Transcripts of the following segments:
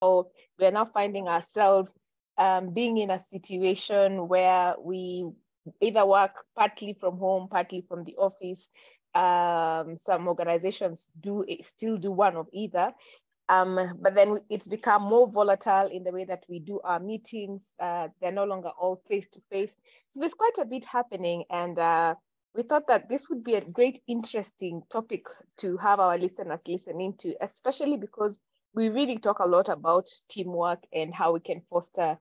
we're now finding ourselves being in a situation where we either work partly from home, partly from the office. Some organizations still do one of either. But then it's become more volatile in the way that we do our meetings. They're no longer all face-to-face. So there's quite a bit happening. And we thought that this would be a great, interesting topic to have our listeners listening to, especially because we really talk a lot about teamwork and how we can foster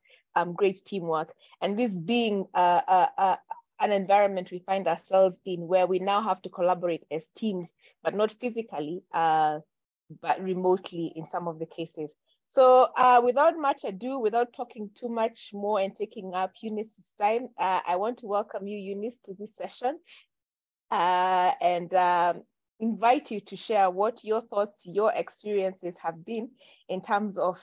great teamwork. And this being an environment we find ourselves in where we now have to collaborate as teams, but not physically, but remotely in some of the cases. So without much ado, without talking too much more and taking up Eunice's time, I want to welcome you, Eunice, to this session and invite you to share what your thoughts, your experiences have been in terms of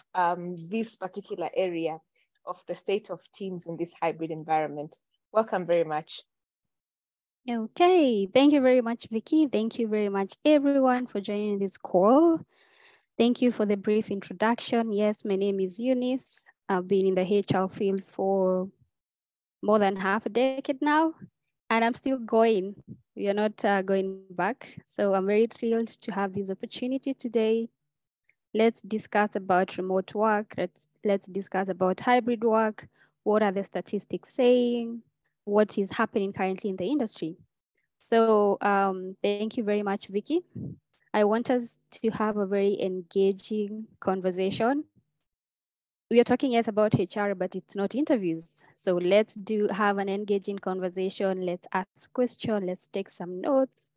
this particular area of the state of teams in this hybrid environment. Welcome very much. Okay, thank you very much, Vicky. Thank you very much, everyone, for joining this call. Thank you for the brief introduction. Yes, my name is Eunice. I've been in the HR field for more than half a decade now, and I'm still going. We are not going back. So I'm very thrilled to have this opportunity today. Let's discuss about remote work. Let's discuss about hybrid work. What are the statistics saying? What is happening currently in the industry? So thank you very much, Vicky. I want us to have a very engaging conversation. We are talking yes about HR, but it's not interviews. So let's have an engaging conversation. Let's ask questions. Let's take some notes.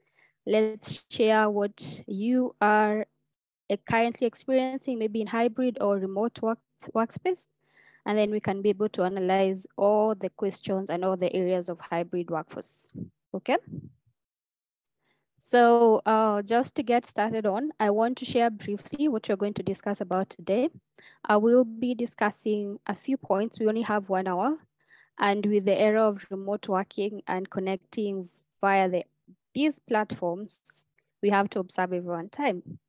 Let's share what you are currently experiencing, maybe in hybrid or remote workspace. And then we can be able to analyze all the questions and all the areas of hybrid workforce. Okay. So just to get started on, I want to share briefly what we're going to discuss about today. I will be discussing a few points. We only have 1 hour. And with the era of remote working and connecting via these platforms, we have to observe everyone's time.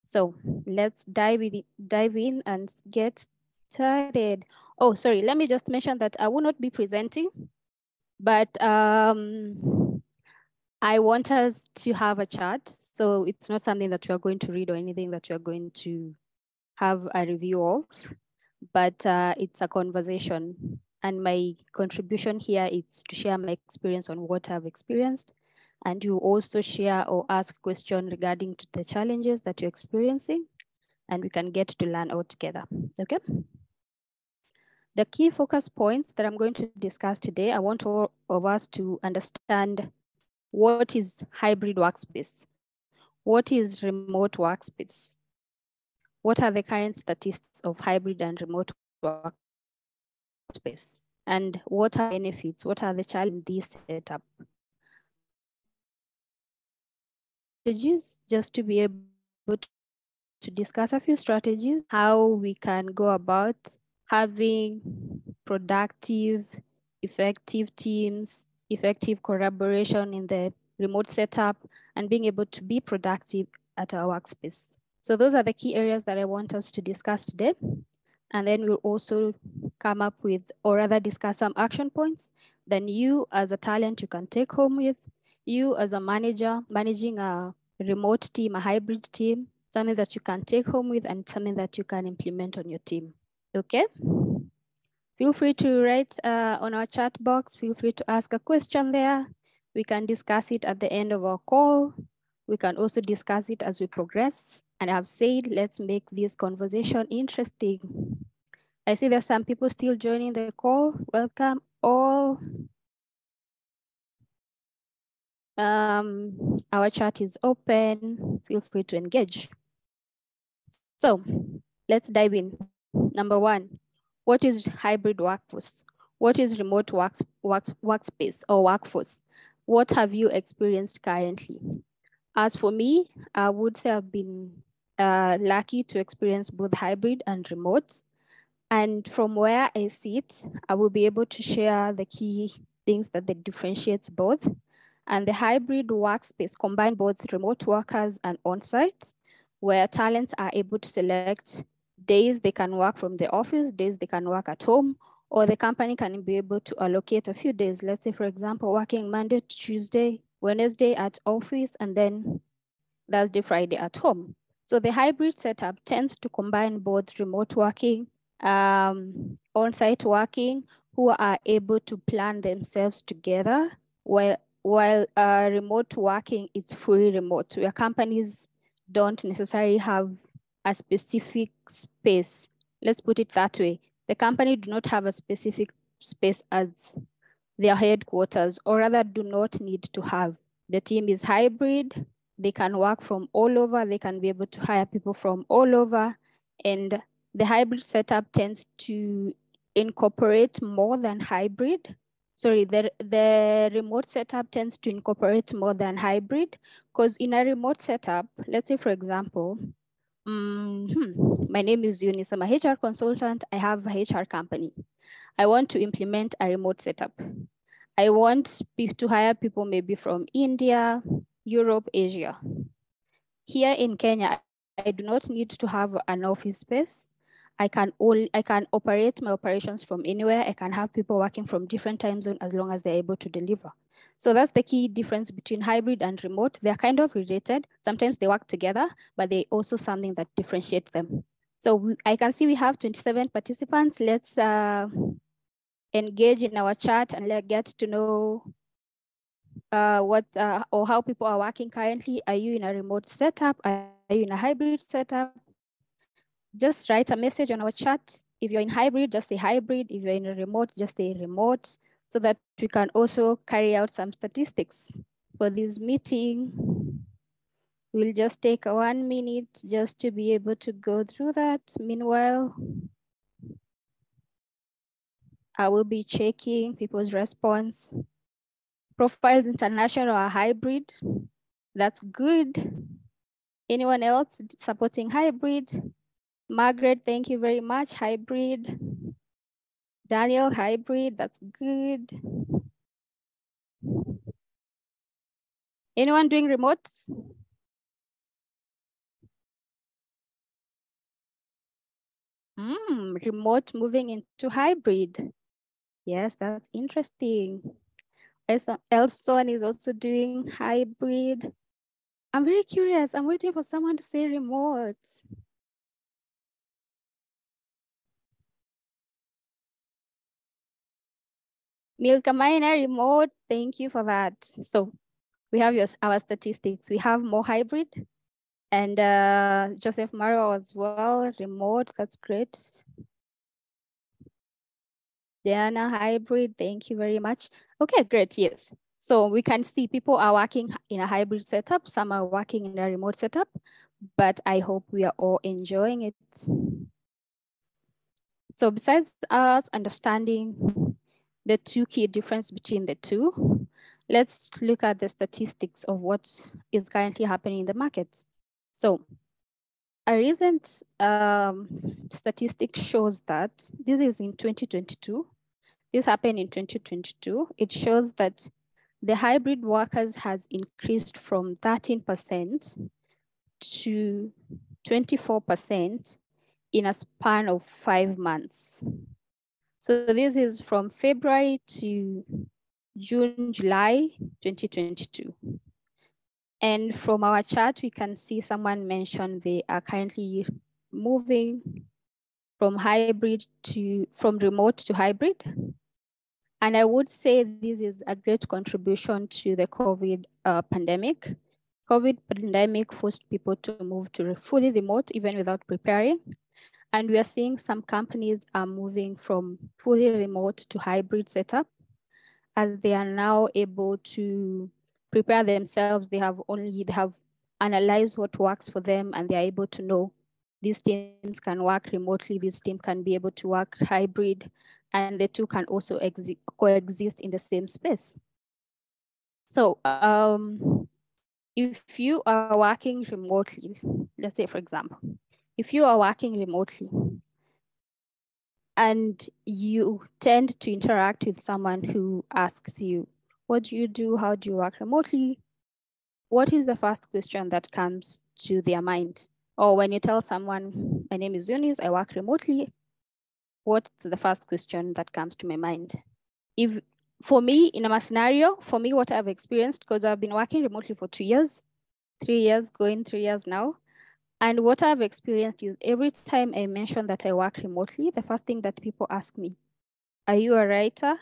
So let's dive in and get started. Oh, sorry, let me just mention that I will not be presenting, but I want us to have a chat. So it's not something that we are going to read or anything that we are going to have a review of, but it's a conversation. And my contribution here is to share my experience on what I've experienced. And you also share or ask questions regarding to the challenges that you're experiencing, and we can get to learn all together, okay? The key focus points that I'm going to discuss today, I want all of us to understand what is hybrid workspace? What is remote workspace? What are the current statistics of hybrid and remote workspace? And what are the benefits? What are the challenges in this setup? Strategies, just to be able to discuss a few strategies, how we can go about having productive, effective teams, effective collaboration in the remote setup, and being able to be productive at our workspace. So those are the key areas that I want us to discuss today. And then we'll also come up with, or rather discuss some action points. Then you as a talent, you can take home with. You as a manager, managing a remote team, a hybrid team, something that you can take home with and something that you can implement on your team, okay? Feel free to write on our chat box. Feel free to ask a question there. We can discuss it at the end of our call. We can also discuss it as we progress. And I've said, let's make this conversation interesting. I see there's some people still joining the call. Welcome all. Our chat is open. Feel free to engage. So let's dive in. Number one, what is hybrid workforce? What is remote workspace or workforce? What have you experienced currently? As for me, I would say I've been lucky to experience both hybrid and remote. And from where I sit, I will be able to share the key things that differentiates both. And the hybrid workspace combine both remote workers and on-site, where talents are able to select days they can work from the office, days they can work at home, or the company can be able to allocate a few days. Let's say, for example, working Monday, Tuesday, Wednesday at office, and then Thursday, Friday at home. So the hybrid setup tends to combine both remote working, on-site working, who are able to plan themselves together, while remote working is fully remote, where companies don't necessarily have a specific space. Let's put it that way. The company do not have a specific space as their headquarters, or rather do not need to have. The team is hybrid. They can work from all over. They can be able to hire people from all over. And the hybrid setup tends to incorporate more than hybrid. Sorry, the remote setup tends to incorporate more than hybrid, because in a remote setup, let's say, for example, my name is Eunice. I'm a HR consultant. I have a HR company. I want to implement a remote setup. I want to hire people maybe from India, Europe, Asia. Here in Kenya, I do not need to have an office space. I can operate my operations from anywhere. I can have people working from different time zones as long as they're able to deliver. So that's the key difference between hybrid and remote. They're kind of related. Sometimes they work together, but they also something that differentiates them. So I can see we have 27 participants. Let's engage in our chat and get to know what or how people are working currently. Are you in a remote setup? Are you in a hybrid setup? Just write a message on our chat. If you're in hybrid, just say hybrid. If you're in a remote, just say remote, so that we can also carry out some statistics for this meeting. We'll just take 1 minute just to be able to go through that. Meanwhile, I will be checking people's response. Profiles international or hybrid. That's good. Anyone else supporting hybrid? Margaret, thank you very much. Hybrid. Daniel, hybrid, that's good. Anyone doing remotes? Remote moving into hybrid. Yes, that's interesting. Elson is also doing hybrid. I'm very curious. I'm waiting for someone to say remote. Milka Miner, remote. Thank you for that. So we have our statistics. We have more hybrid, and Joseph Maro as well, remote. That's great. Diana, hybrid. Thank you very much. Okay, great. Yes. So we can see people are working in a hybrid setup. Some are working in a remote setup, but I hope we are all enjoying it. So besides us understanding the two key difference between the two, let's look at the statistics of what is currently happening in the market. So a recent statistic shows that this is in 2022. This happened in 2022. It shows that the hybrid workers has increased from 13% to 24% in a span of 5 months. So this is from February to June, July 2022. And from our chat, we can see someone mentioned they are currently moving from remote to hybrid. And I would say this is a great contribution to the COVID pandemic. COVID pandemic forced people to move to fully remote, even without preparing. And we are seeing some companies are moving from fully remote to hybrid setup, as they are now able to prepare themselves. They have analyzed what works for them, and they are able to know these teams can work remotely, this team can be able to work hybrid, and the two can also coexist in the same space. So if you are working remotely, let's say, for example, if you are working remotely and you tend to interact with someone who asks you, what do you do? How do you work remotely? What is the first question that comes to their mind? Or when you tell someone, my name is Eunice, I work remotely, what's the first question that comes to my mind? If for me, in a scenario, for me, what I've experienced, because I've been working remotely for 2 years, 3 years, going 3 years now. And what I've experienced is every time I mention that I work remotely, the first thing that people ask me, are you a writer?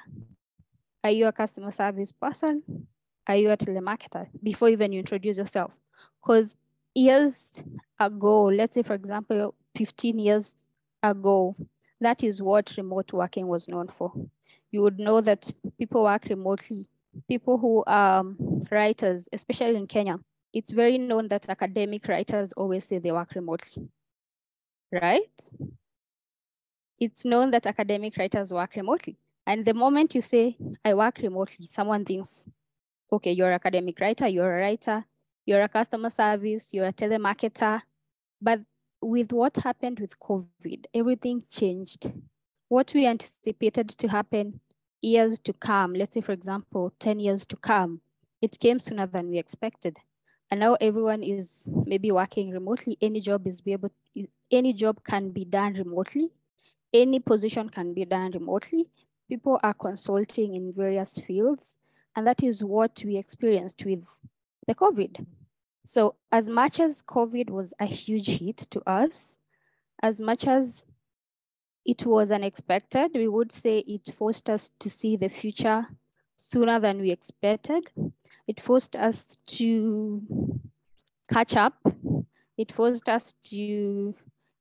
Are you a customer service person? Are you a telemarketer? Before even you introduce yourself. Because years ago, let's say, for example, 15 years ago, that is what remote working was known for. You would know that people work remotely. People who are writers, especially in Kenya, it's very known that academic writers always say they work remotely, right? It's known that academic writers work remotely. And the moment you say, I work remotely, someone thinks, okay, you're an academic writer, you're a customer service, you're a telemarketer. But with what happened with COVID, everything changed. What we anticipated to happen years to come, let's say, for example, 10 years to come, it came sooner than we expected. And now everyone is maybe working remotely. Any job can be done remotely. Any position can be done remotely. People are consulting in various fields, and that is what we experienced with the COVID. So as much as COVID was a huge hit to us, as much as it was unexpected, we would say it forced us to see the future sooner than we expected. It forced us to catch up. It forced us to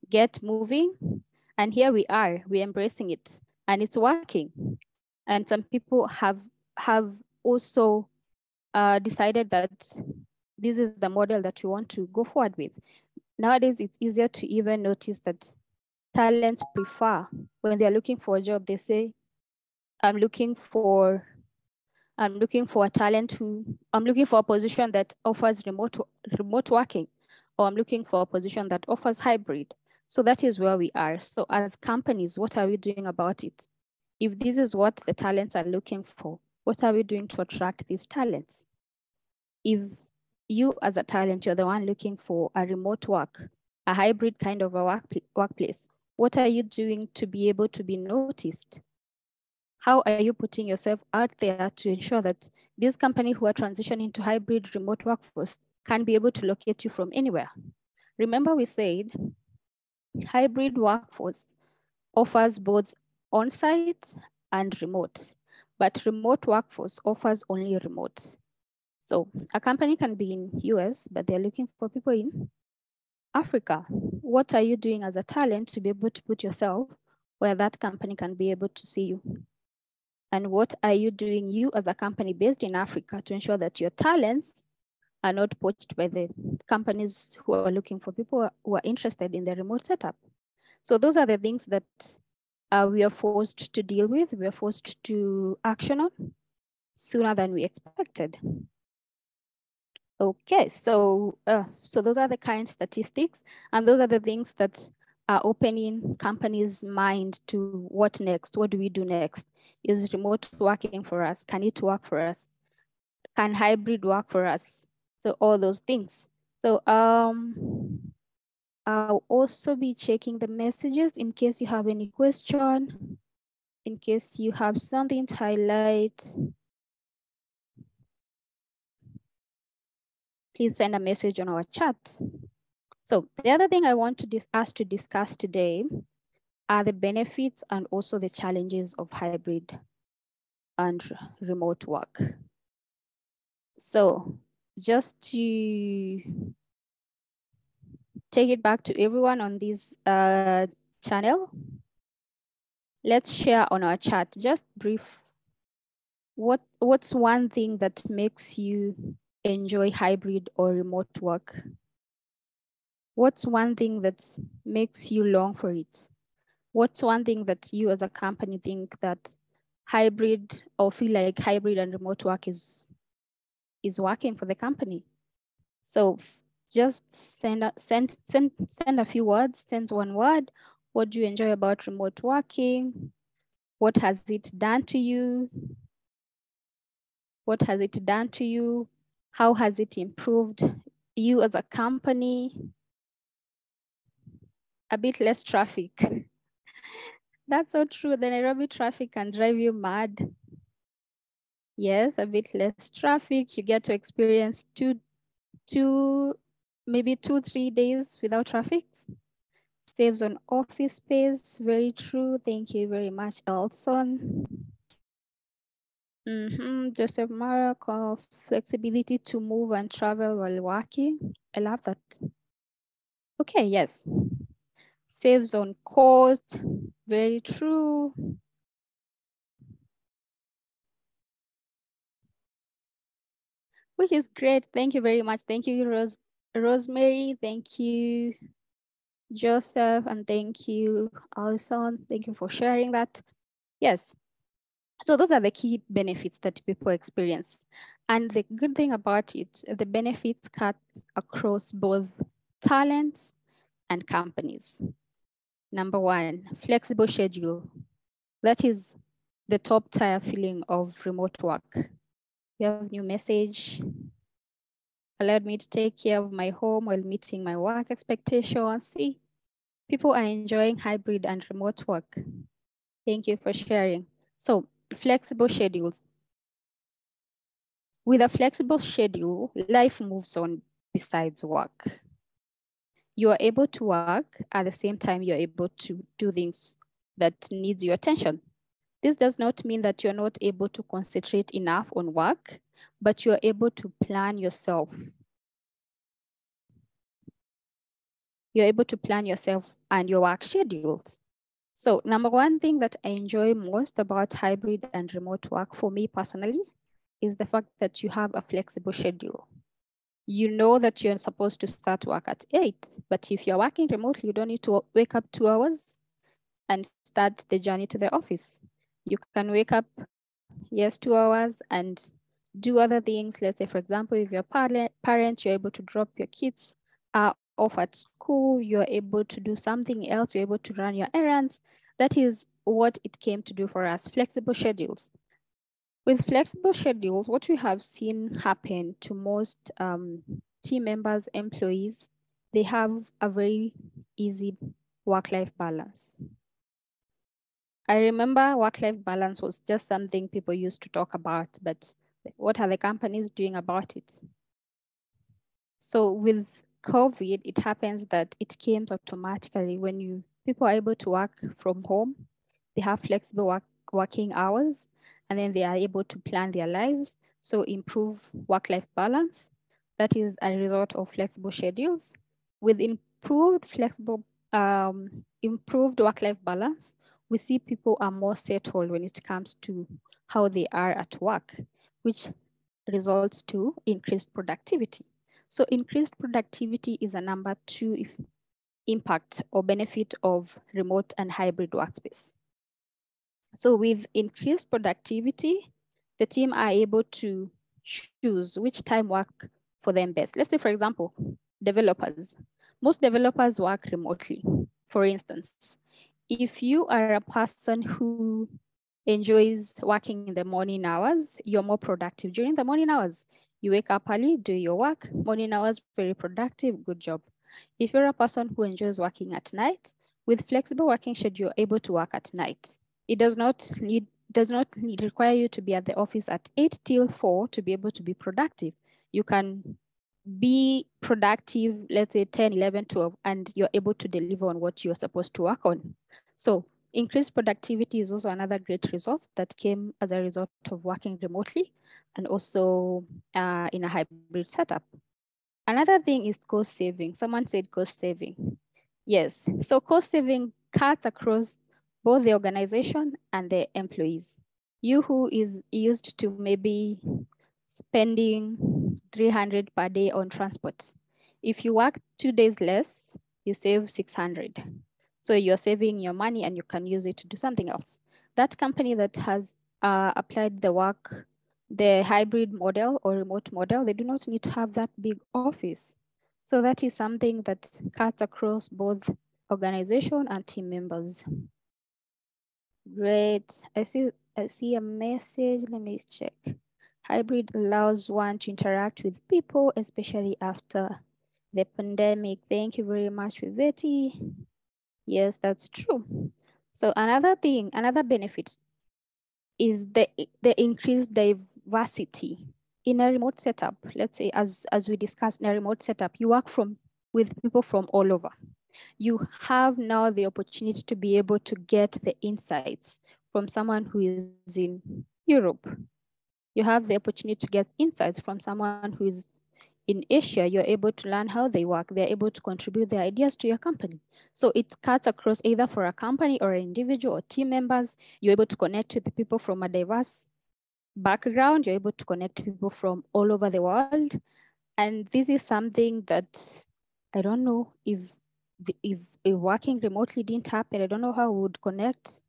get moving. And here we are, we're embracing it, and it's working. And some people have also decided that this is the model that we want to go forward with. Nowadays, it's easier to even notice that talents prefer, when they're looking for a job, they say, I'm looking for I'm looking for a position that offers remote working, or I'm looking for a position that offers hybrid. So that is where we are. So as companies, what are we doing about it? If this is what the talents are looking for, what are we doing to attract these talents? If you as a talent, you're the one looking for a remote work, a hybrid kind of a workplace, what are you doing to be able to be noticed? How are you putting yourself out there to ensure that this company who are transitioning to hybrid remote workforce can be able to locate you from anywhere? Remember we said hybrid workforce offers both on-site and remote, but remote workforce offers only remote. So a company can be in US, but they're looking for people in Africa. What are you doing as a talent to be able to put yourself where that company can be able to see you? And what are you doing, you as a company based in Africa, to ensure that your talents are not poached by the companies who are looking for people who are interested in the remote setup? So those are the things that we are forced to deal with, we are forced to action on sooner than we expected. Okay, so those are the current statistics, and those are the things that are opening companies' mind to what next? What do we do next? Is remote working for us? Can it work for us? Can hybrid work for us? So all those things. So I'll also be checking the messages in case you have any question, in case you have something to highlight. Please send a message on our chat. So the other thing I want us to discuss today are the benefits and also the challenges of hybrid and remote work. So just to take it back to everyone on this channel, let's share on our chat, just brief, what's one thing that makes you enjoy hybrid or remote work? What's one thing that makes you long for it? What's one thing that you as a company think that hybrid or feel like hybrid and remote work is working for the company? So just send a few words, send one word. What do you enjoy about remote working? What has it done to you? What has it done to you? How has it improved you as a company? a bit less traffic. That's so true. The Nairobi traffic can drive you mad. Yes, a bit less traffic. You get to experience maybe 2-3 days without traffic. Saves on office space. Very true. Thank you very much, Elson. Joseph Mara, call flexibility to move and travel while working. I love that. Okay, yes. Saves on cost. Very true. Which is great. Thank you very much. Thank you, Rosemary. Thank you, Joseph. And thank you, Alison. Thank you for sharing that. Yes. So those are the key benefits that people experience. And the good thing about it, the benefits cut across both talents and companies. Number one, flexible schedule. That is the top tier feeling of remote work. You have new message, allowed me to take care of my home while meeting my work expectations. See, people are enjoying hybrid and remote work. Thank you for sharing. So flexible schedules. With a flexible schedule, life moves on besides work. You are able to work at the same time you're able to do things that needs your attention. This does not mean that you're not able to concentrate enough on work, but you're able to plan yourself. You're able to plan yourself and your work schedules. So number one thing that I enjoy most about hybrid and remote work for me personally is the fact that you have a flexible schedule. You know that you're supposed to start work at 8, but if you're working remotely, you don't need to wake up 2 hours and start the journey to the office. You can wake up, yes, 2 hours and do other things. Let's say, for example, if you're a parent, you're able to drop your kids off at school, you're able to do something else, you're able to run your errands. That is what it came to do for us, flexible schedules. With flexible schedules, what we have seen happen to most team members, employees, they have a very easy work-life balance. I remember work-life balance was just something people used to talk about, but what are the companies doing about it? So with COVID, it happens that it came automatically when people are able to work from home, they have flexible working hours, and then they are able to plan their lives. So improve work-life balance. That is a result of flexible schedules. With improved work-life balance, we see people are more settled when it comes to how they are at work, which results to increased productivity. So increased productivity is a number 2 impact or benefit of remote and hybrid workspace. So with increased productivity, the team are able to choose which time work for them best. Let's say, for example, developers. Most developers work remotely. For instance, if you are a person who enjoys working in the morning hours, you're more productive during the morning hours. You wake up early, do your work, morning hours, very productive, good job. If you're a person who enjoys working at night, with flexible working schedule, you're able to work at night. It does not require you to be at the office at 8 till 4 to be able to be productive. You can be productive, let's say 10, 11, 12, and you're able to deliver on what you're supposed to work on. So increased productivity is also another great result that came as a result of working remotely and also in a hybrid setup. Another thing is cost saving. Someone said cost saving. Yes, so cost saving cuts across both the organization and the employees. You who is used to maybe spending 300 per day on transport. If you work 2 days less, you save 600. So you're saving your money and you can use it to do something else. That company that has applied the hybrid model or remote model, they do not need to have that big office. So that is something that cuts across both organization and team members. Great. I see a message. Let me check. Hybrid allows one to interact with people, especially after the pandemic. Thank you very much, Viveti. Yes, that's true. So another benefit is the increased diversity in a remote setup. Let's say, as we discussed, in a remote setup, you work with people from all over. You have now the opportunity to be able to get the insights from someone who is in Europe. You have the opportunity to get insights from someone who is in Asia. You're able to learn how they work. They're able to contribute their ideas to your company. So it cuts across either for a company or an individual or team members. You're able to connect with the people from a diverse background. You're able to connect people from all over the world. And this is something that I don't know if working remotely didn't happen. I don't know how we would connect.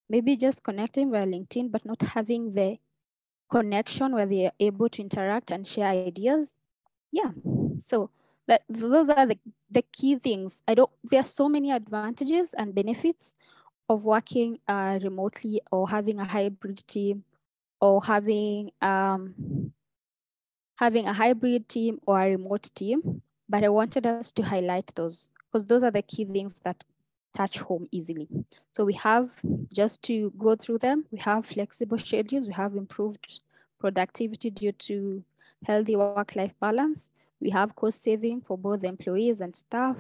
Maybe just connecting via LinkedIn, but not having the connection where they are able to interact and share ideas. Yeah. So those are the key things. There are so many advantages and benefits of working remotely or having a hybrid team or having a hybrid team or a remote team. But I wanted us to highlight those because those are the key things that touch home easily. So we have, just to go through them, we have flexible schedules, we have improved productivity due to healthy work-life balance. We have cost saving for both the employees and staff.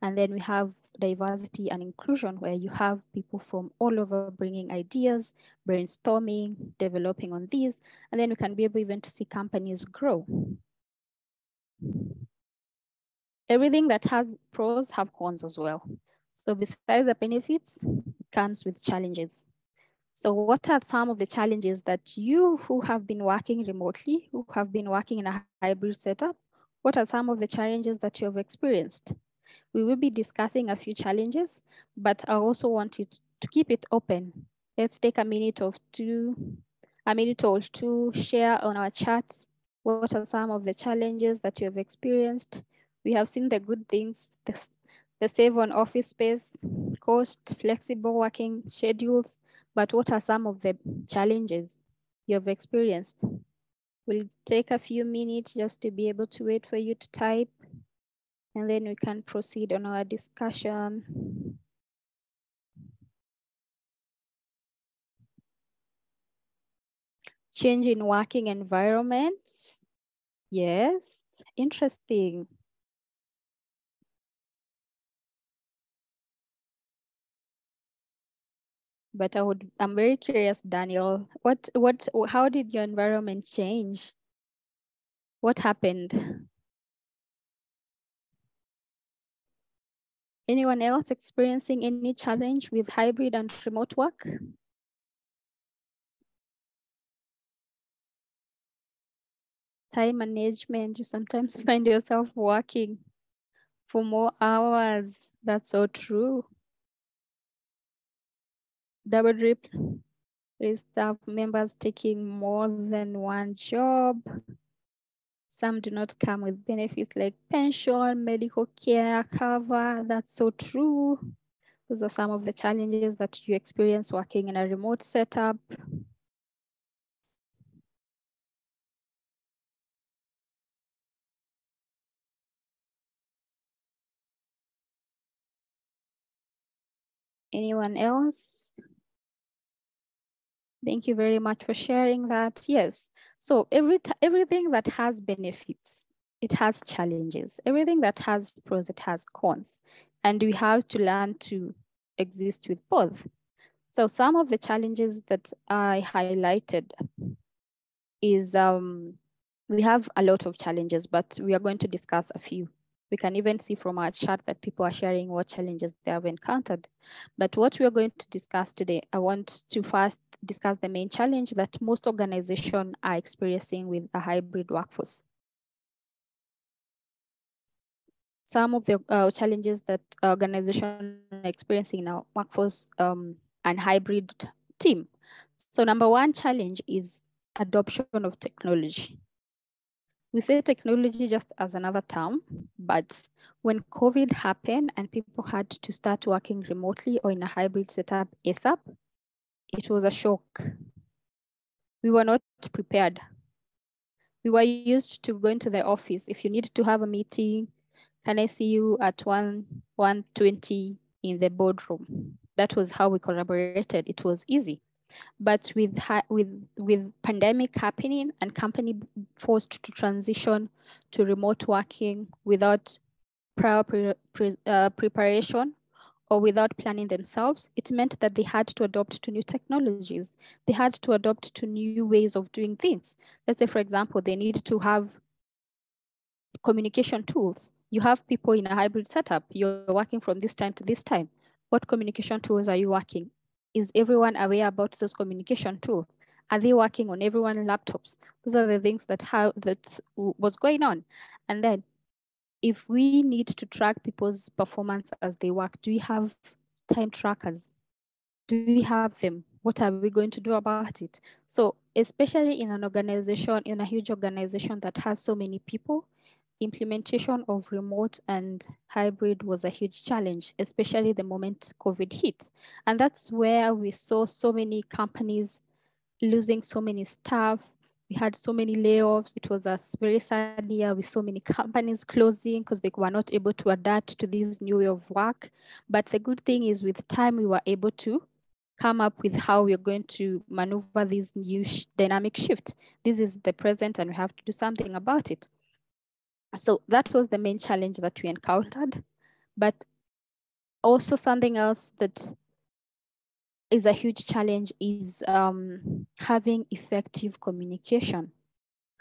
And then we have diversity and inclusion, where you have people from all over bringing ideas, brainstorming, developing on these, and then we can be able even to see companies grow. Everything that has pros have cons as well. So besides the benefits, it comes with challenges. So what are some of the challenges that you who have been working remotely, who have been working in a hybrid setup, what are some of the challenges that you have experienced? We will be discussing a few challenges, but I also want it to keep it open. Let's take a minute or two, share on our chat. What are some of the challenges that you have experienced? We have seen the good things, the save on office space, cost, flexible working schedules, but what are some of the challenges you have experienced? We'll take a few minutes just to be able to wait for you to type, and then we can proceed on our discussion. Change in working environments. Yes, interesting. But I'm very curious, Daniel. How did your environment change? What happened? Anyone else experiencing any challenge with hybrid and remote work? Time management, you sometimes find yourself working for more hours. That's so true. Double drip, staff members taking more than one job. Some do not come with benefits like pension, medical care cover. That's so true. Those are some of the challenges that you experience working in a remote setup. Anyone else? Thank you very much for sharing that. Yes. So everything that has benefits, it has challenges. Everything that has pros, it has cons. And we have to learn to exist with both. So some of the challenges that I highlighted is we have a lot of challenges, but we are going to discuss a few. We can even see from our chat that people are sharing what challenges they have encountered. But what we are going to discuss today, I want to first discuss the main challenge that most organizations are experiencing with a hybrid workforce. Some of the challenges that organizations are experiencing now, workforce and hybrid team. So number one challenge is adoption of technology. We say technology just as another term, but when COVID happened and people had to start working remotely or in a hybrid setup ASAP, it was a shock. We were not prepared. We were used to going to the office. If you need to have a meeting, can I see you at 1:20 in the boardroom. That was how we collaborated. It was easy. But with pandemic happening and company forced to transition to remote working without prior preparation or without planning themselves, it meant that they had to adopt to new technologies. They had to adopt to new ways of doing things. Let's say, for example, they need to have communication tools. You have people in a hybrid setup. You're working from this time to this time. What communication tools are you working? Is everyone aware about those communication tools? Are they working on everyone's laptops? Those are the things that was going on. And then if we need to track people's performance as they work, do we have time trackers? Do we have them? What are we going to do about it? So especially in an organization, in a huge organization that has so many people, implementation of remote and hybrid was a huge challenge, especially the moment COVID hit. And that's where we saw so many companies losing so many staff. We had so many layoffs. It was a very sad year with so many companies closing because they were not able to adapt to this new way of work. But the good thing is with time, we were able to come up with how we're going to maneuver this new dynamic shift. This is the present and we have to do something about it. So that was the main challenge that we encountered. But also something else that is a huge challenge is having effective communication.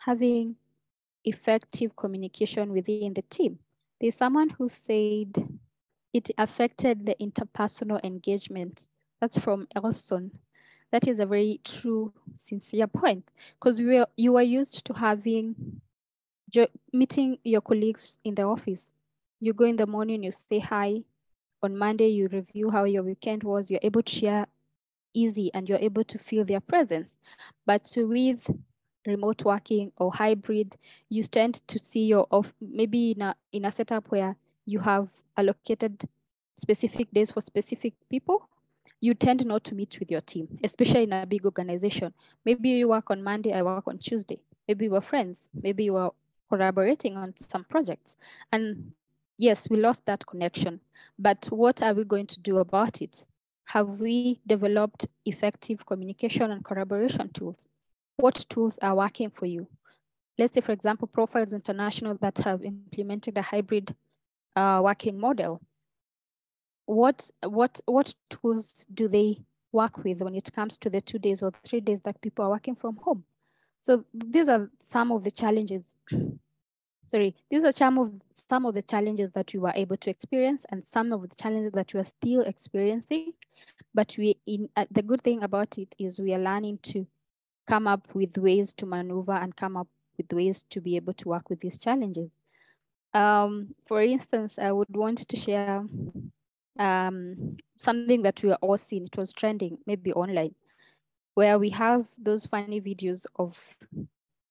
Having effective communication within the team. There's someone who said it affected the interpersonal engagement. That's from Elson. That is a very true, sincere point because you are used to having meeting your colleagues in the office. You go in the morning, you say hi. On Monday, you review how your weekend was. You're able to share easy and you're able to feel their presence. But with remote working or hybrid, you tend to see maybe in a setup where you have allocated specific days for specific people, you tend not to meet with your team, especially in a big organization. Maybe you work on Monday, I work on Tuesday. Maybe we're friends. Maybe you are collaborating on some projects. And yes, we lost that connection. But what are we going to do about it? Have we developed effective communication and collaboration tools? What tools are working for you? Let's say, for example, Profiles International that have implemented a hybrid working model. What tools do they work with when it comes to the 2 days or 3 days that people are working from home? So these are some of the challenges. Sorry, these are some of the challenges that we were able to experience and some of the challenges that we are still experiencing. But the good thing about it is we are learning to come up with ways to maneuver and come up with ways to be able to work with these challenges. For instance, I would want to share something that we are all seeing. It was trending, maybe online, where we have those funny videos of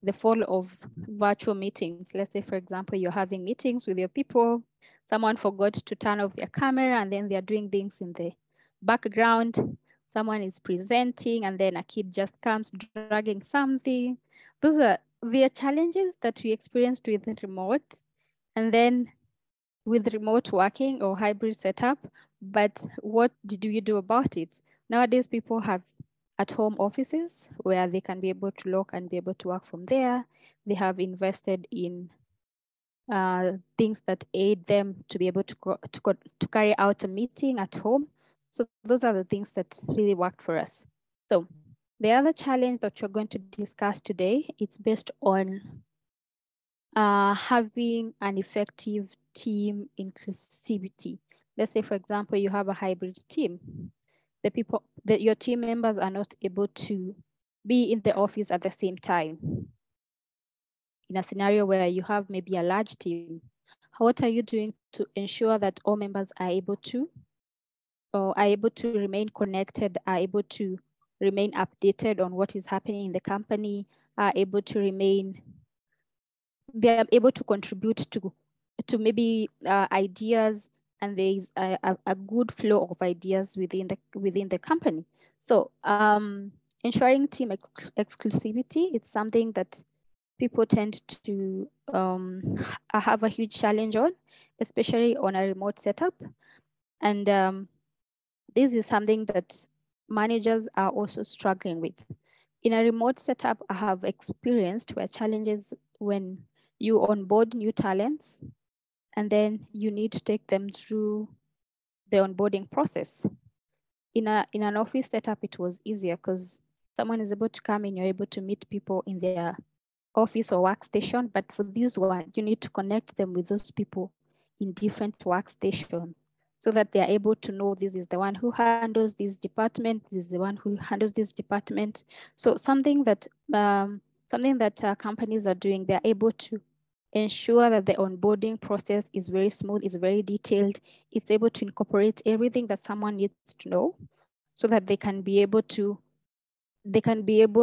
the fall of virtual meetings. Let's say, for example, you're having meetings with your people, someone forgot to turn off their camera and then they're doing things in the background. Someone is presenting and then a kid just comes dragging something. Those are the challenges that we experienced with remote and then with remote working or hybrid setup. But what did we do about it? Nowadays, people have at-home offices where they can be able to log and be able to work from there. They have invested in things that aid them to be able to carry out a meeting at home. So those are the things that really worked for us. So the other challenge that we're going to discuss today, it's based on having an effective team inclusivity. Let's say, for example, you have a hybrid team. Your team members are not able to be in the office at the same time. In a scenario where you have maybe a large team, what are you doing to ensure that all members are able to remain connected, are able to remain updated on what is happening in the company, are able to remain, they are able to contribute to maybe ideas, and there is a good flow of ideas within the company. So ensuring team exclusivity, it's something that people tend to have a huge challenge on, especially on a remote setup. And this is something that managers are also struggling with. In a remote setup, I have experienced where challenges when you onboard new talents and then you need to take them through the onboarding process. In an office setup, it was easier because someone is able to come in, you're able to meet people in their office or workstation. But for this one, you need to connect them with those people in different workstations so that they are able to know this is the one who handles this department, this is the one who handles this department. So something that companies are doing, they're able to ensure that the onboarding process is very smooth, is very detailed. It's able to incorporate everything that someone needs to know so that they can be able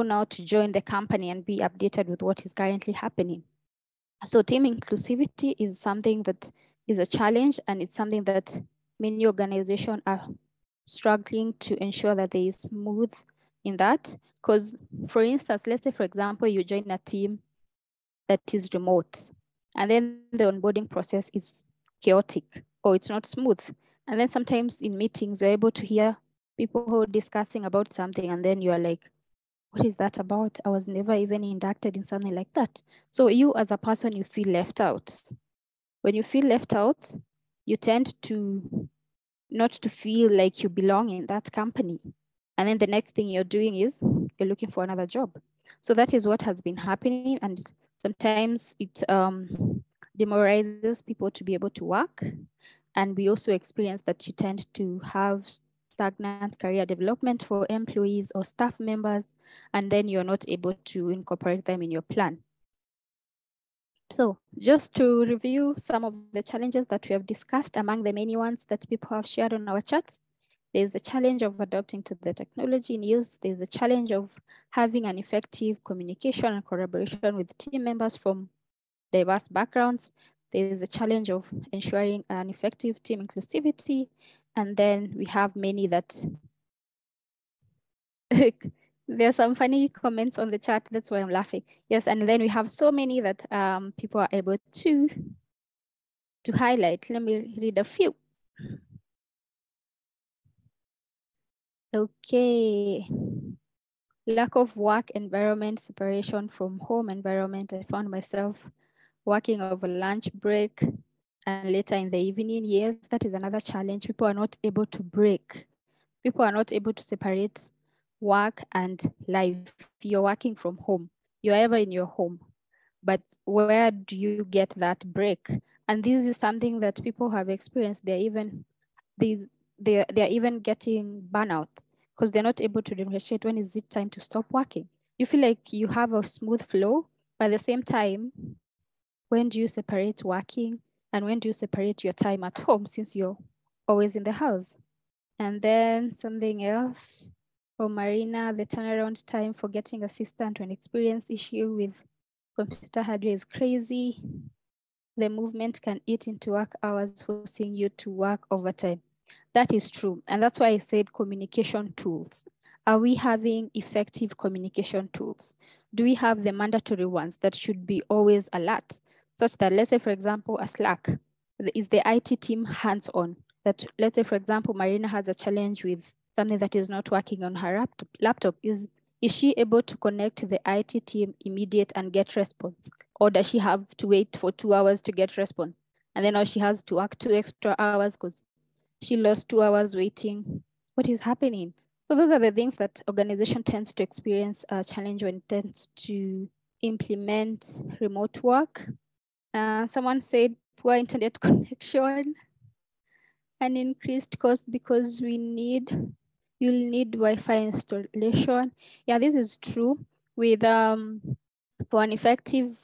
now to join the company and be updated with what is currently happening. So team inclusivity is something that is a challenge, and it's something that many organizations are struggling to ensure that they is smooth in that. Because for instance, let's say for example, you join a team that is remote, and then the onboarding process is chaotic or it's not smooth. And then sometimes in meetings, you're able to hear people who are discussing about something, and then you're like, what is that about? I was never even inducted in something like that. So you as a person, you feel left out. When you feel left out, you tend to not to feel like you belong in that company. And then the next thing you're doing is you're looking for another job. So that is what has been happening. And sometimes it demoralizes people to be able to work. And we also experience that you tend to have stagnant career development for employees or staff members, and then you're not able to incorporate them in your plan. So just to review some of the challenges that we have discussed among the many ones that people have shared on our chats, there's the challenge of adapting to the technology in use. There's the challenge of having an effective communication and collaboration with team members from diverse backgrounds. There's the challenge of ensuring an effective team inclusivity. And then we have many that there are some funny comments on the chat. That's why I'm laughing. Yes, and then we have so many that people are able to highlight. Let me read a few. Okay. Lack of work environment, separation from home environment. I found myself working over lunch break and later in the evening. Yes, that is another challenge. People are not able to break. People are not able to separate work and life. You're working from home. You're ever in your home. But where do you get that break? And this is something that people have experienced. These they're even getting burnout because they're not able to differentiate when is it time to stop working. You feel like you have a smooth flow, but at the same time, when do you separate working and when do you separate your time at home since you're always in the house? And then something else for Marina, the turnaround time for getting assistant when experience issue with computer hardware is crazy. The movement can eat into work hours, forcing you to work overtime. That is true. And that's why I said communication tools. Are we having effective communication tools? Do we have the mandatory ones that should be always alert? Such that, let's say, for example, a Slack, is the IT team hands-on? That, let's say, for example, Marina has a challenge with something that is not working on her laptop. Is she able to connect the IT team immediate and get response? Or does she have to wait for 2 hours to get response? And then now she has to work 2 extra hours because she lost 2 hours waiting. What is happening? So those are the things that organization tends to experience a challenge when it tends to implement remote work. Someone said poor internet connection and increased cost because you'll need Wi-Fi installation. Yeah, this is true. With for an effective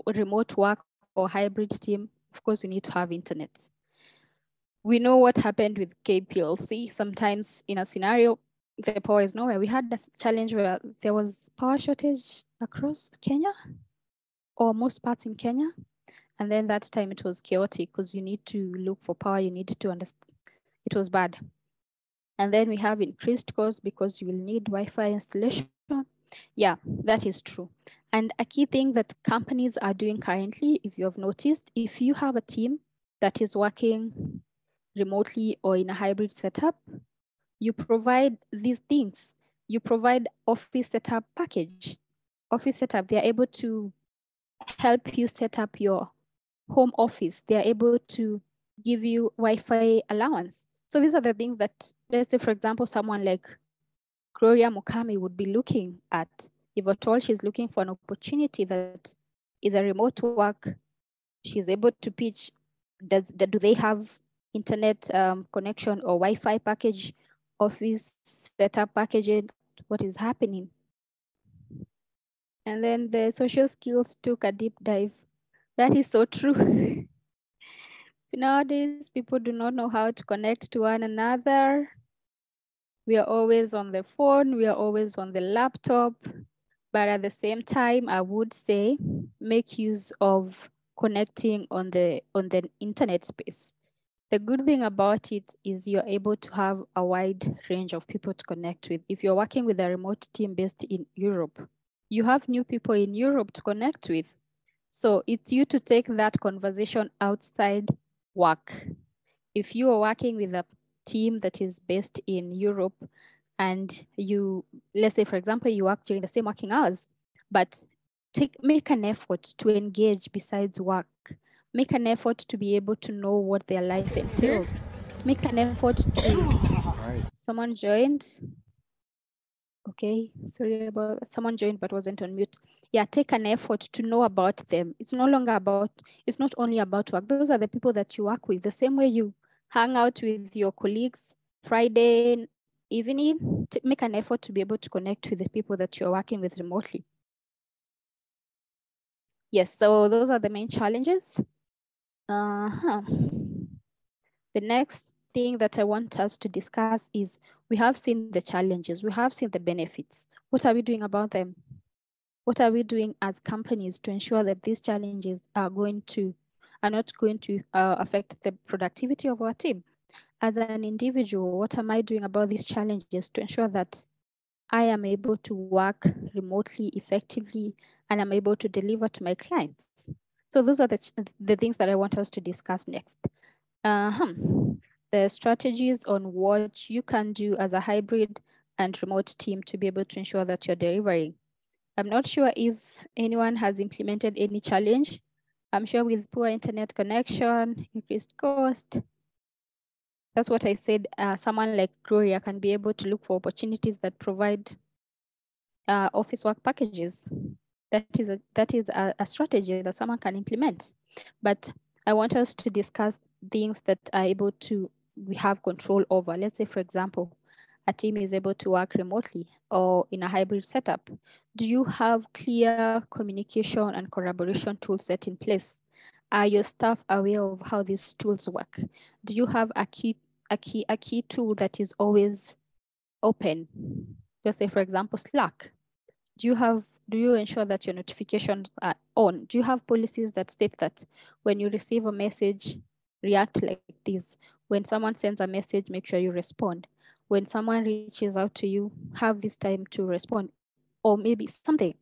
remote work or hybrid team, of course, you need to have internet. We know what happened with KPLC. Sometimes in a scenario, the power is nowhere. We had a challenge where there was power shortage across Kenya or most parts in Kenya. And then that time it was chaotic because you need to look for power. You need to understand. It was bad. And then we have increased cost because you will need Wi-Fi installation. Yeah, that is true. And a key thing that companies are doing currently, if you have noticed, if you have a team that is working remotely or in a hybrid setup, you provide these things. You provide office setup package. Office setup, they are able to help you set up your home office. They are able to give you Wi-Fi allowance. So these are the things that, let's say, for example, someone like Gloria Mukami would be looking at. If at all she's looking for an opportunity that is a remote work, she's able to pitch. Do they have internet connection or Wi-Fi package, office setup package? What is happening? And then the social skills took a deep dive. That is so true. Nowadays, people do not know how to connect to one another. We are always on the phone, we are always on the laptop. But at the same time, I would say make use of connecting on the internet space. The good thing about it is you're able to have a wide range of people to connect with. If you're working with a remote team based in Europe, you have new people in Europe to connect with. So it's you to take that conversation outside work. If you are working with a team that is based in Europe and you, let's say, for example, you work during the same working hours, but make an effort to engage besides work. Make an effort to be able to know what their life entails. Make an effort to, someone joined. Okay, sorry about that. Someone joined but wasn't on mute. Yeah, take an effort to know about them. It's no longer about, it's not only about work. Those are the people that you work with. The same way you hang out with your colleagues Friday evening, make an effort to be able to connect with the people that you're working with remotely. Yes, so those are the main challenges. The next thing that I want us to discuss is we have seen the challenges, we have seen the benefits. What are we doing about them? What are we doing as companies to ensure that these challenges are not going to affect the productivity of our team? As an individual, what am I doing about these challenges to ensure that I am able to work remotely effectively and I'm able to deliver to my clients? So those are the things that I want us to discuss next. The strategies on what you can do as a hybrid and remote team to be able to ensure that you're delivering. I'm not sure if anyone has implemented any challenge. I'm sure with poor internet connection, increased cost. That's what I said. Someone like Gloria can be able to look for opportunities that provide office work packages. That is a strategy that someone can implement. But I want us to discuss things that are able to, we have control over. Let's say, for example, a team is able to work remotely or in a hybrid setup. Do you have clear communication and collaboration tools set in place? Are your staff aware of how these tools work? Do you have a key tool that is always open? Let's say, for example, Slack. Do you ensure that your notifications are on? Do you have policies that state that when you receive a message, react like this? When someone sends a message, make sure you respond. When someone reaches out to you, have this time to respond, or maybe something.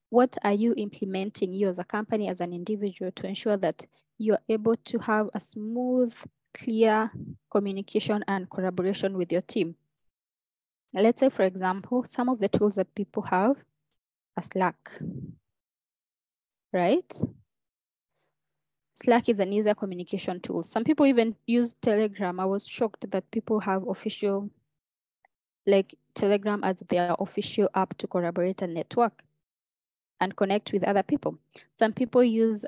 What are you implementing, you as a company, as an individual, to ensure that you're able to have a smooth, clear communication and collaboration with your team? Let's say, for example, some of the tools that people have are Slack, right? Slack is an easier communication tool. Some people even use Telegram. I was shocked that people have official, like Telegram as their official app to collaborate and network and connect with other people. Some people use,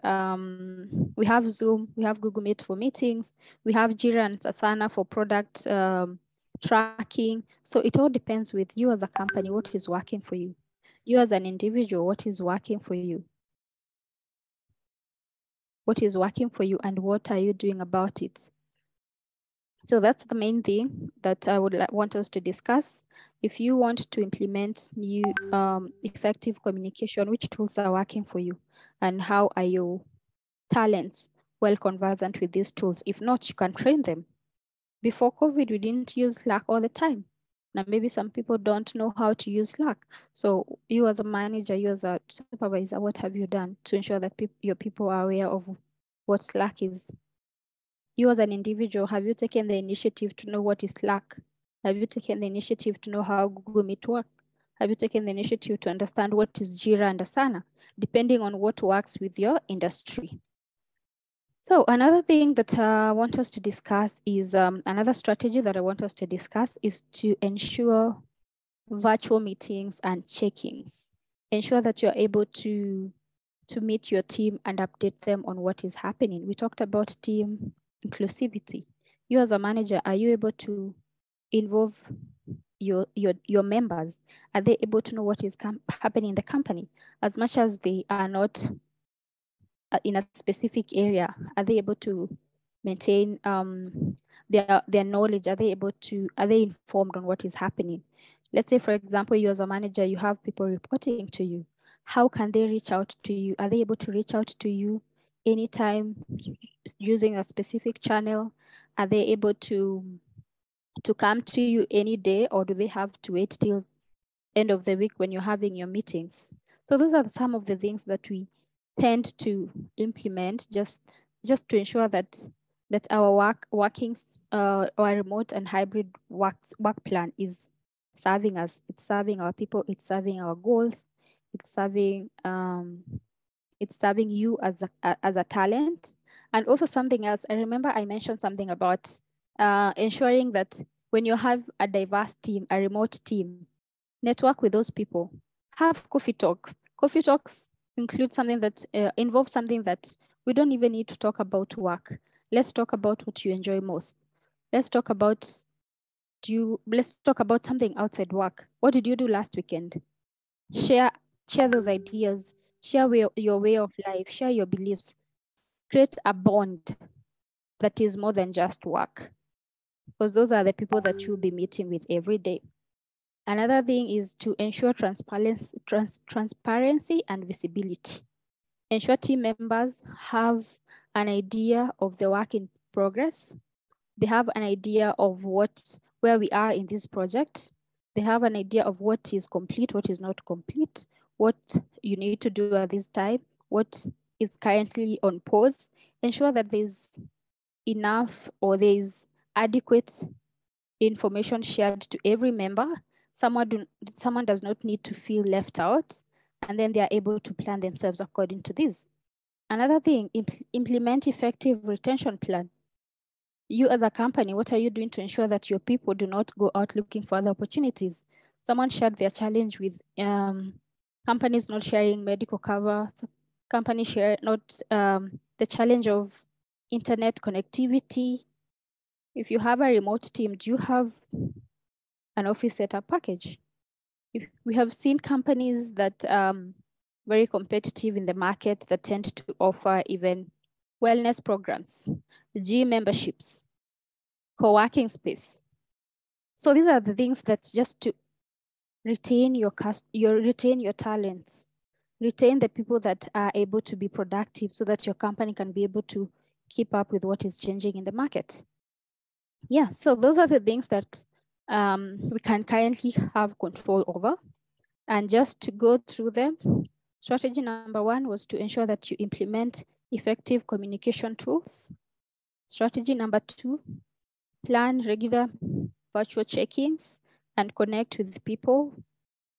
we have Zoom, we have Google Meet for meetings, we have Jira and Asana for product tracking. So it all depends with you as a company, what is working for you. You as an individual, what is working for you? What is working for you and what are you doing about it? So that's the main thing that I would want us to discuss. If you want to implement new effective communication, which tools are working for you and how are your talents well conversant with these tools? If not, you can train them. Before COVID, we didn't use Slack all the time. Now, maybe some people don't know how to use Slack. So you as a manager, you as a supervisor, what have you done to ensure that your people are aware of what Slack is? You as an individual, have you taken the initiative to know what is Slack? Have you taken the initiative to know how Google Meet work? Have you taken the initiative to understand what is Jira and Asana, depending on what works with your industry? So another thing that I want us to discuss is another strategy that I want us to discuss is to ensure virtual meetings and check-ins. Ensure that you're able to meet your team and update them on what is happening. We talked about team inclusivity. You as a manager, are you able to involve your members? Are they able to know what is happening in the company? As much as they are not in a specific area, are they able to maintain their knowledge? Are they informed on what is happening? Let's say, for example, you as a manager, you have people reporting to you. How can they reach out to you? Are they able to reach out to you anytime using a specific channel? Are they able to come to you any day, or do they have to wait till end of the week when you're having your meetings? So those are some of the things that we tend to implement just to ensure that our our remote and hybrid work plan is serving us. It's serving our people. It's serving our goals. It's serving you as a talent. And also something else. I remember I mentioned something about ensuring that when you have a diverse team, a remote team, network with those people, have coffee talks. Coffee talks include something that involves something that we don't even need to talk about work. Let's talk about what you enjoy most. Let's talk about let's talk about something outside work. What did you do last weekend? Share share those ideas, share your way of life, share your beliefs, create a bond that is more than just work, because those are the people that you'll be meeting with every day. Another thing is to ensure transparency and visibility. Ensure team members have an idea of the work in progress. They have an idea of where we are in this project. They have an idea of what is complete, what is not complete, what you need to do at this time, what is currently on pause. Ensure that there's enough or there's adequate information shared to every member. Someone does not need to feel left out, and then they are able to plan themselves according to this. Another thing, implement effective retention plan. You as a company, what are you doing to ensure that your people do not go out looking for other opportunities? Someone shared their challenge with companies not sharing medical cover. Companies share not the challenge of internet connectivity. If you have a remote team, do you have an office setup package? If we have seen companies that very competitive in the market that tend to offer even wellness programs, gym memberships, co-working space. So these are the things that just to retain retain your talents, retain the people that are able to be productive so that your company can be able to keep up with what is changing in the market. Yeah, so those are the things that we can currently have control over. And just to go through them, strategy number 1 was to ensure that you implement effective communication tools. Strategy number 2, plan regular virtual check-ins and connect with people.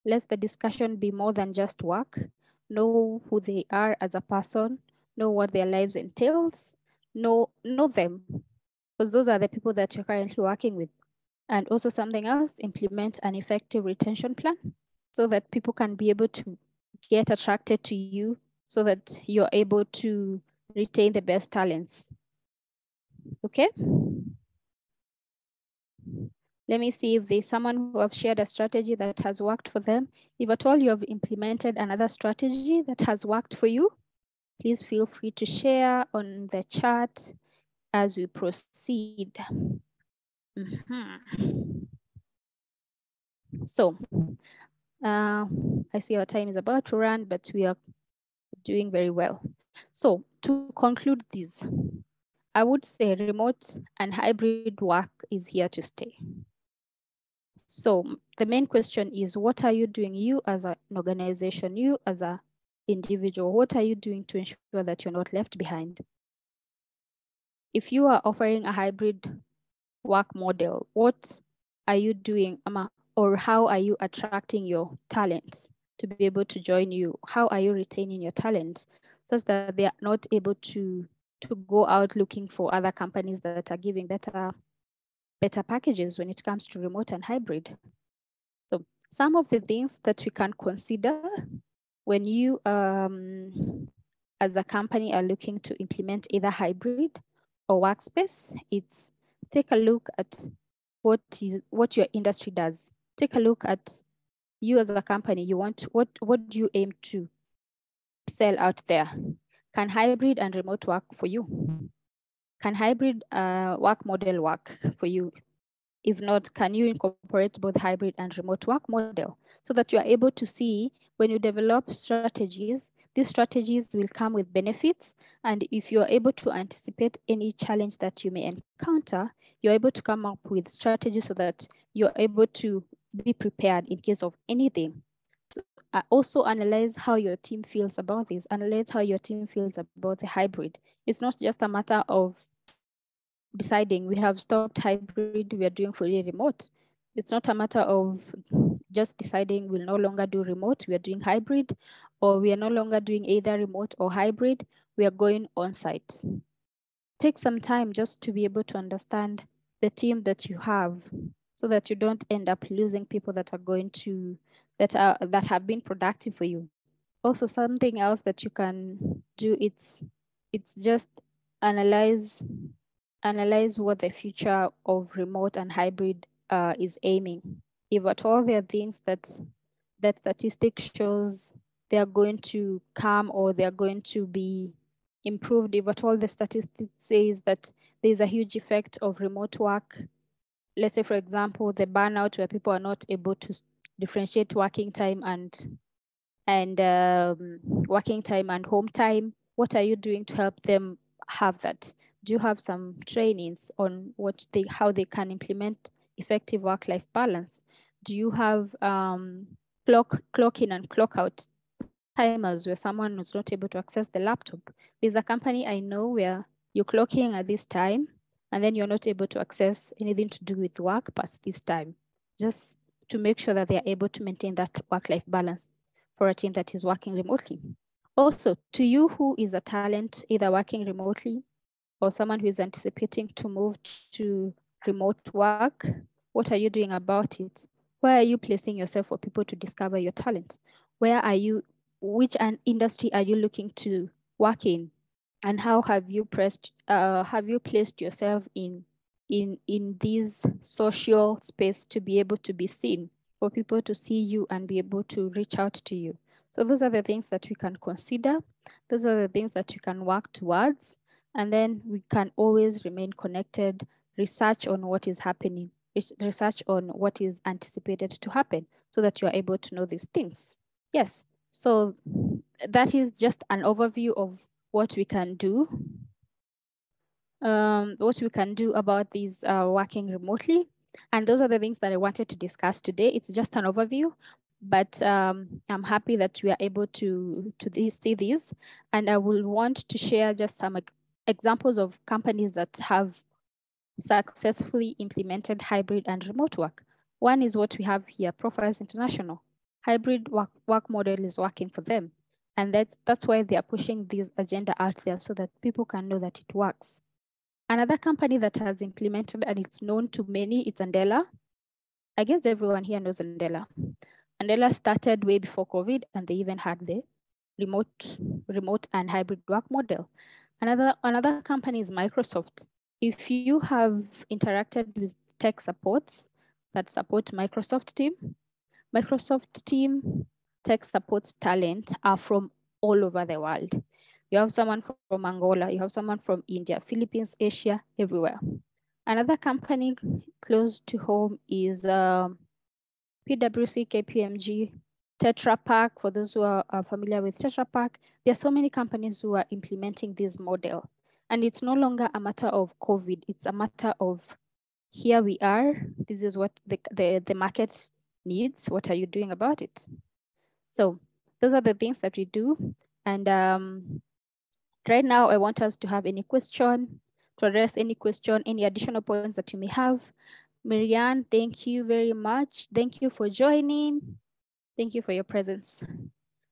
Let the discussion be more than just work. Know who they are as a person, know what their lives entails, know them, because those are the people that you're currently working with. And also something else, implement an effective retention plan so that people can be able to get attracted to you so that you're able to retain the best talents. Okay? Let me see if there's someone who have shared a strategy that has worked for them. If at all you have implemented another strategy that has worked for you, please feel free to share on the chat as we proceed. So, I see our time is about to run, but we are doing very well. So to conclude this, I would say remote and hybrid work is here to stay. So the main question is, what are you doing, you as an organization, you as an individual, what are you doing to ensure that you're not left behind? If you are offering a hybrid work model, what are you doing, or how are you attracting your talents to be able to join you? How are you retaining your talents such that they are not able to go out looking for other companies that are giving better packages when it comes to remote and hybrid? So some of the things that we can consider when you as a company are looking to implement either hybrid or workspace, it's take a look at what your industry does. Take a look at you as a company. You want what do you aim to sell out there? Can hybrid and remote work for you? Can hybrid work model work for you? If not, can you incorporate both hybrid and remote work model so that you are able to see when you develop strategies, these strategies will come with benefits. And if you're able to anticipate any challenge that you may encounter, you're able to come up with strategies so that you're able to be prepared in case of anything. So, also analyze how your team feels about this. Analyze how your team feels about the hybrid. It's not just a matter of deciding we have stopped hybrid, we are doing fully remote. It's not a matter of just deciding we'll no longer do remote, we are doing hybrid, or we are no longer doing either remote or hybrid, we are going on site. Take some time just to be able to understand the team that you have so that you don't end up losing people that are going to that have been productive for you. Also, something else that you can do, it's just analyze what the future of remote and hybrid is aiming. If at all there are things that statistic shows they are going to come or they are going to be improved, if at all the statistics says that there's a huge effect of remote work, let's say, for example, the burnout where people are not able to differentiate working time and working time and home time, what are you doing to help them have that? Do you have some trainings on how they can implement effective work-life balance? Do you have clock in and clock out timers where someone was not able to access the laptop? There's a company I know where you're clocking at this time and then you're not able to access anything to do with work past this time, just to make sure that they are able to maintain that work-life balance for a team that is working remotely. Also, to you who is a talent, either working remotely or someone who is anticipating to move to remote work, what are you doing about it? Where are you placing yourself for people to discover your talent? Where are you, which an industry are you looking to work in? And how have you placed yourself in this social space to be able to be seen, for people to see you and be able to reach out to you? So those are the things that we can consider. Those are the things that we can work towards. And then we can always remain connected, research on what is happening, research on what is anticipated to happen so that you are able to know these things. Yes, so that is just an overview of what we can do. What we can do about these working remotely. And those are the things that I wanted to discuss today. It's just an overview, but I'm happy that we are able to see these. And I will want to share just some examples of companies that have successfully implemented hybrid and remote work. One is what we have here, Profiles International. Hybrid work model is working for them. And that's why they are pushing this agenda out there so that people can know that it works. Another company that has implemented and it's known to many, it's Andela. I guess everyone here knows Andela. Andela started way before COVID and they even had the remote and hybrid work model. Another company is Microsoft. If you have interacted with tech supports that support Microsoft team, tech supports talent are from all over the world. You have someone from Angola, you have someone from India, Philippines, Asia, everywhere. Another company close to home is PwC, KPMG, Tetra Pak. For those who are familiar with Tetra Pak, there are so many companies who are implementing this model. And it's no longer a matter of COVID, it's a matter of here we are, this is what the market needs, what are you doing about it? So those are the things that we do. And right now I want us to have any question to address any question, any additional points that you may have. Marianne, thank you very much. Thank you for joining. Thank you for your presence.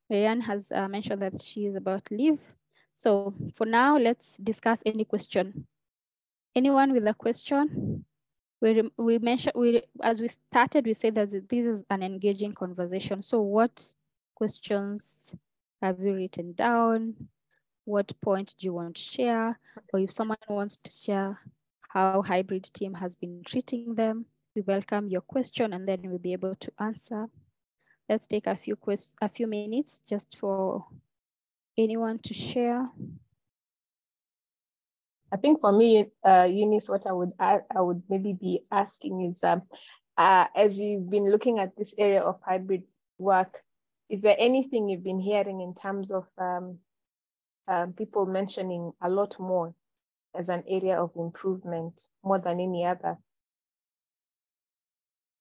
Marianne has mentioned that she is about to leave. So for now, let's discuss any question. Anyone with a question? We mentioned, as we started, we said that this is an engaging conversation. So what questions have you written down? What point do you want to share? Or if someone wants to share how hybrid team has been treating them, we welcome your question and then we'll be able to answer. Let's take a few minutes just for anyone to share. I think for me, Eunice, what I would maybe be asking is, as you've been looking at this area of hybrid work, is there anything you've been hearing in terms of people mentioning a lot more as an area of improvement more than any other?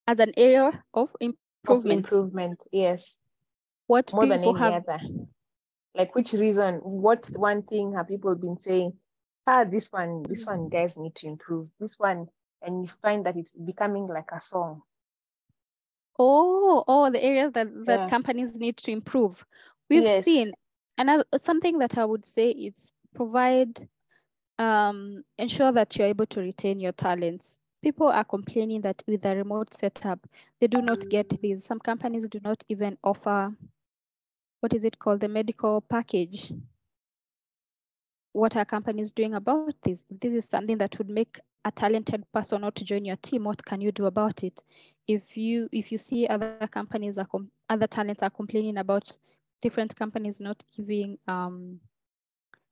As an area of improvement? Of improvement, yes. What more than any have... other? Like which reason, what one thing have people been saying, this one guys need to improve, this one, and you find that it's becoming like a song. Oh, the areas that companies need to improve. We've seen, and something that I would say is provide, ensure that you're able to retain your talents. People are complaining that with a remote setup, they do not get these. Some companies do not even offer, what is it called, the medical package. What are companies doing about this? If this is something that would make a talented person not to join your team, what can you do about it? If you see other companies, other talents are complaining about different companies not giving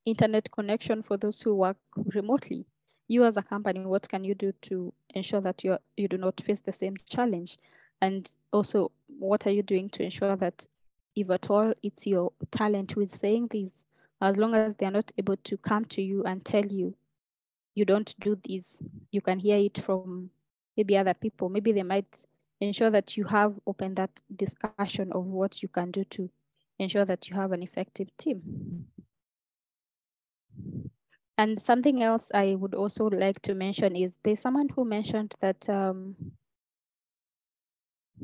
internet connection for those who work remotely, you as a company, what can you do to ensure that you do not face the same challenge? And also, what are you doing to ensure that if at all it's your talent who is saying this, as long as they are not able to come to you and tell you, you don't do this, you can hear it from maybe other people. Maybe they might ensure that you have opened that discussion of what you can do to ensure that you have an effective team. And something else I would also like to mention is there's someone who mentioned that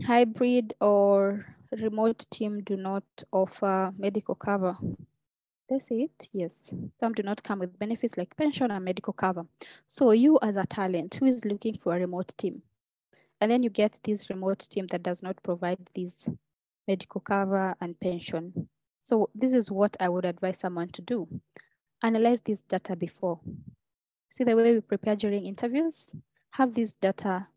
hybrid or remote team do not offer medical cover. That's it, yes. Some do not come with benefits like pension and medical cover. So you as a talent who is looking for a remote team, and then you get this remote team that does not provide this medical cover and pension. So this is what I would advise someone to do. Analyze this data before. See the way we prepare during interviews? Have this data,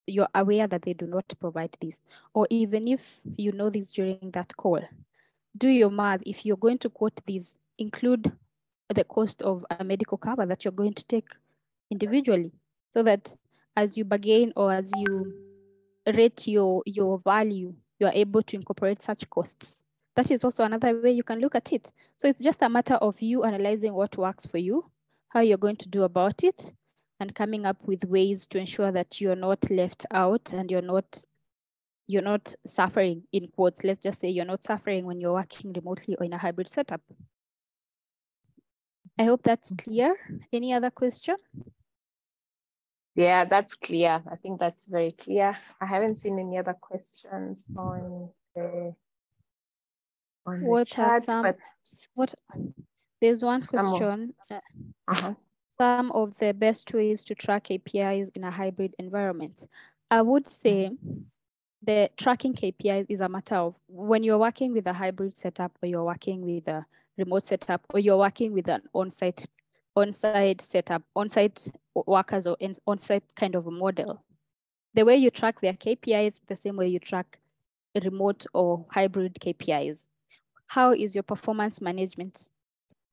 you're aware that they do not provide this. Or even if you know this during that call, do your math. If you're going to quote these, include the cost of a medical cover that you're going to take individually, so that as you bargain or as you rate your value, you're able to incorporate such costs. That is also another way you can look at it. So it's just a matter of you analyzing what works for you, how you're going to do about it, and coming up with ways to ensure that you're not left out and you're not suffering, in quotes. Let's just say you're not suffering when you're working remotely or in a hybrid setup. I hope that's clear. Any other question? Yeah, that's clear. I think that's very clear. I haven't seen any other questions on the chat. There's one question. Some of the best ways to track KPIs in a hybrid environment. I would say the tracking KPIs is a matter of when you're working with a hybrid setup, or you're working with a remote setup, or you're working with an on-site setup, on-site workers, or on-site kind of a model. The way you track their KPIs is the same way you track remote or hybrid KPIs. How is your performance management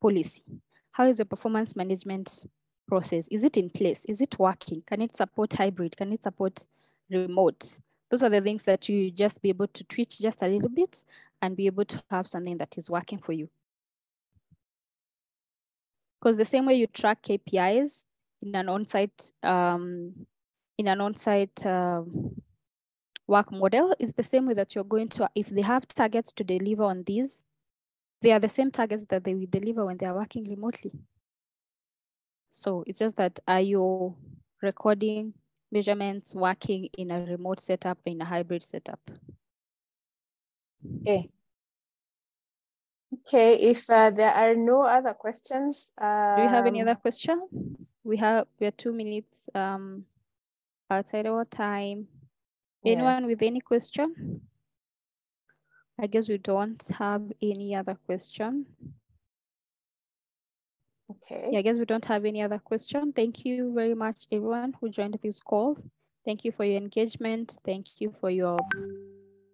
policy? How is your performance management process? Is it in place? Is it working? Can it support hybrid? Can it support remote? Those are the things that you just be able to tweak just a little bit and be able to have something that is working for you. Because the same way you track KPIs in an on-site work model is the same way that you're going to, if they have targets to deliver on these, they are the same targets that they will deliver when they are working remotely. So it's just that, are your recording measurements working in a remote setup, in a hybrid setup? Okay. Okay, if there are no other questions. Do you have any other question? We are 2 minutes outside our time. Anyone Yes. with any question? I guess we don't have any other question. Okay. Yeah, I guess we don't have any other question. Thank you very much, everyone who joined this call. Thank you for your engagement. Thank you for your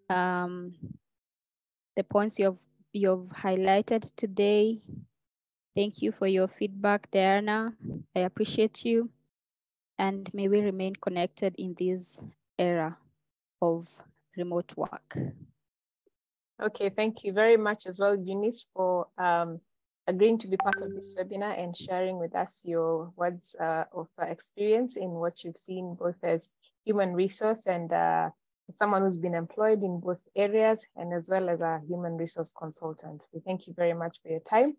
the points you've highlighted today. Thank you for your feedback, Diana. I appreciate you. And may we remain connected in this era of remote work. Okay, thank you very much as well, Eunice, for agreeing to be part of this webinar and sharing with us your words of experience in what you've seen both as human resource and someone who's been employed in both areas, and as well as a human resource consultant. We thank you very much for your time,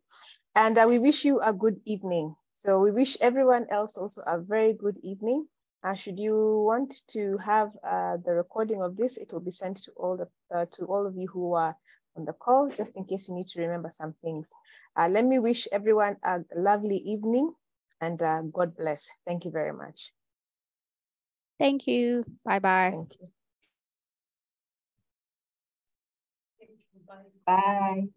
and we wish you a good evening. So we wish everyone else also a very good evening. Should you want to have the recording of this, it will be sent to all of you who are on the call, just in case you need to remember some things. Let me wish everyone a lovely evening, and God bless. Thank you very much. Thank you. Bye-bye. Thank you. Bye.